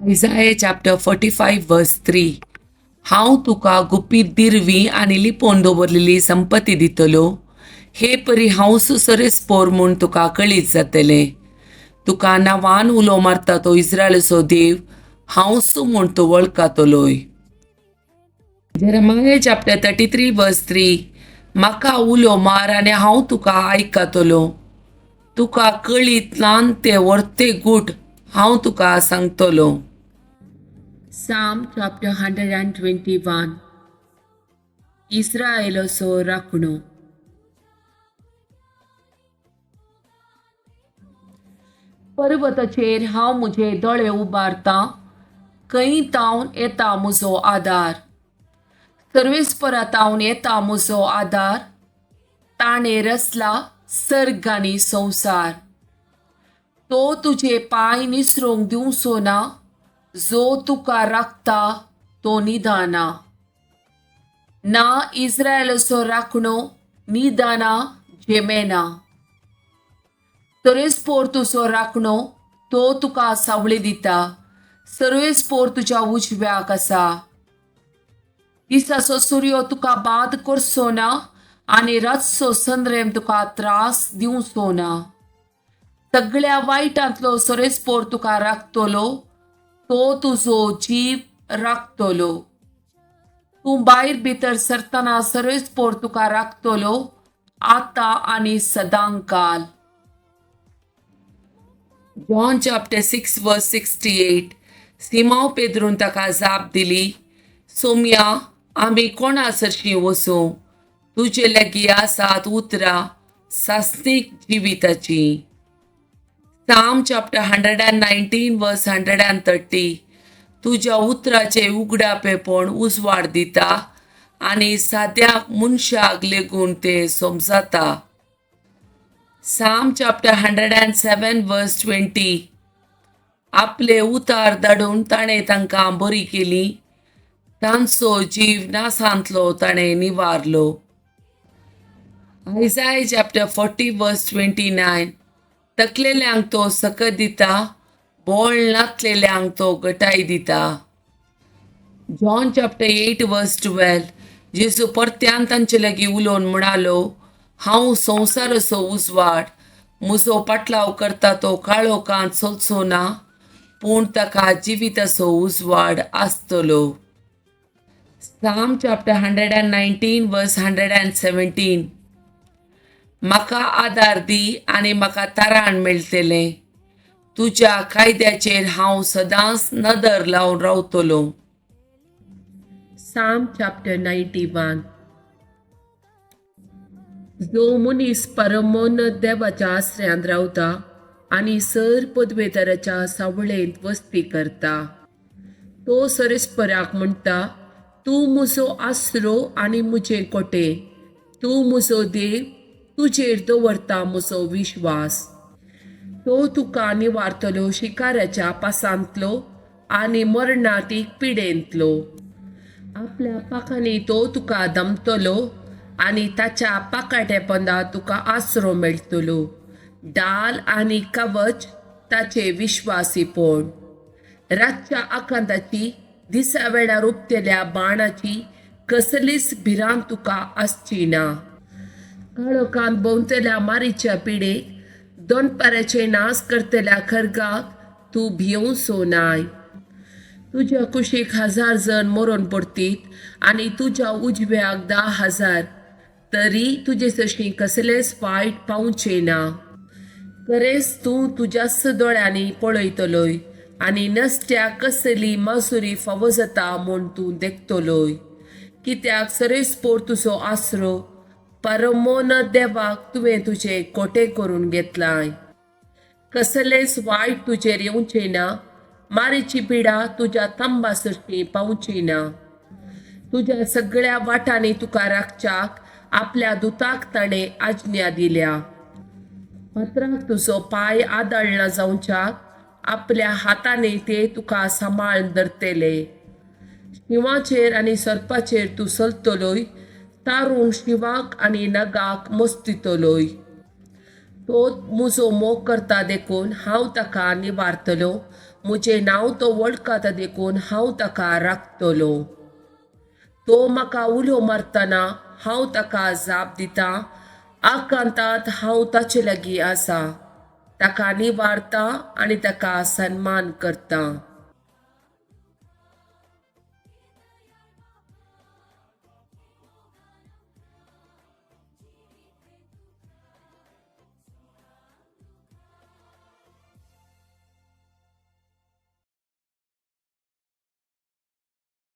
Isaiah chapter 45 verse 3. हांव तुका गुपीत दिरवी आनी लिपोवन दवरलेली संपत्ती दितलो. हे परी हांव सुसरेस्पोर म्हूण तुका कळीत जातलें. तुका नांवान उलो मारता तो इस्रायलाचो देव हांवच म्हूण तो वळखतलोय. Jeremiah chapter 33 verse 3. म्हाका उलो मार आनी हांव तुका आयकतलो. तुका कळीत ल्हान ते व्हडते गूट हांव तुका सांगतलो. Psalm chapter 121. इस्रायेलाचो राखणो. पर्वताचेर हांव म्हजे दोळे उबारतां, खंयतावन येता म्हजो आदार. सर्वेस्परांतावन येता म्हजो आदार. ताणें रचला सर्ग आनी संवसार. तो तुजे पांय निसरूंक दिवचो ना, जो तुका राखता तो निदाना. ना इस्रायेलाचो राखणो निदाना जेमेना. सर्वेस्पोर तुजो राखणो तो तुका सावळी दिता. सर्वेस्पोर तुज्या उजव्याक आसा. दिसाचो सूर्य तुका बाद करचो ना आनी रातचो संद्रेम तुका त्रास दिवचो ना. सगळ्या वायटांतलो सर्वेस्पोर तुका राखतलो. तो तुजो जीव राखतलो. तूं भायर भितर सरतना सर्वेस्पोर तुका राखतलो, आतां आनी सदांकाल. John chapter 6 verse 68. सिमांव पेद्रून ताका जाप दिली, सोम्या, आमी कोणा सरशीं वचूं? तुजे लागीं आसात उतरां सासणीक जिविताची. Psalm chapter 119 verse 130. तुज्या उतराचे उगडापेपण उजवाड दिता आनी साद्या मनशाक लेगून ते समजता. Psalm chapter 107 verse 20. आपले उतार धाडून ताणें तांकां बरी केली. तांचो जीव नासांतलो ताणें निवारलो. Isaiah chapter 40 verse 29. तकलेल्यांक तो सकत दिता, बोळ नातलेल्यांक तो गटाय दिता. John chapter 8 verse 12. जेजू परत्यान तांचे लागीं उलोवन म्हणालो, हांव संवसाराचो उजवाड. म्हजो पाटलाव करता तो काळोखांत चलचो ना, पूण ताका जिविताचो उजवाड आसतलो. Psalm chapter 119 verse 117. म्हाका आदार दी आनी म्हाका तारण मेळटलें. तुज्या कायद्याचेर हांव सदांच नदर लावन रावतलो. Psalm chapter 91. जो मनीस परमोन्नत देवाच्या आश्रयांत रावता आनी सर पदवेतराच्या सावळेंत वस्ती करता. तो सर्वेस्पराक म्हणटा, तूं म्हजो आसरो आनी म्हजें कोटे. तूं म्हजो देव, तुजेर दवरता म्हजो विश्वास. तो तुका निवारतलो शिकाराच्या पासांतलो आनी मरणाटीक पिडेंतलो. आपल्या पाखांनी तो तुका दमतलो आनी ताच्या पाकाट्या पंदा तुका आसरो मेळटलो. डाल आनी कवच ताचे विश्वासीपण. रातच्या आकांताची, दिसा वेळार उपतेल्या बाणाची कसलीच भिरांत तुका आसची ना. काळोखांत भोंवतल्या मारीच्या पिडेक, दोनपाराचे नास करतल्या खरगाक तूं भियोवचो नाय. तुज्या कुशीक 1000 जण मरून पडटीत आनी तुज्या उजव्याक 10,000, तरी तुजे सशीं कसलेच वायट पावचे ना. खरेंच तूं तुज्याच दोळ्यांनी पळयतलोय आनी नसत्या कसली मासुरी फावो जाता म्हूण तूं देखतलोय. कित्याक सर्वेस्पोर तुजो आसरो, परमोन्नत देवाक तुवें तुजे कोटे करून घेतलाय. कसलेच वायट तुजेर येवचें ना. मारीची पिडा तुज्या तंबा सरशीं पावची ना. तुज्या सगळ्या वाटांनी तुका राखच्याक आपल्या दुताक ताणें आज्ञा दिल्या. पत्राक तुजो पांय आदळना जावच्याक आपल्या हातांनी ते तुका सांबाळून धरतले. शिवाचेर आनी सर्पाचेर तूं चलतलोय, तारून शिवाक आनी नगाक मस्तितलोय. तो म्हजो मोग करता देखून हांव ताका निवारतलो. म्हजें नांव तो वळखता देखून हांव ताका राखतलो. तो म्हाका उलो मारतना हांव ताका जाप दितां. आकांतांत हांव ताचे लागीं आसा. ताका निवारता आनी ताका सन्मान करता.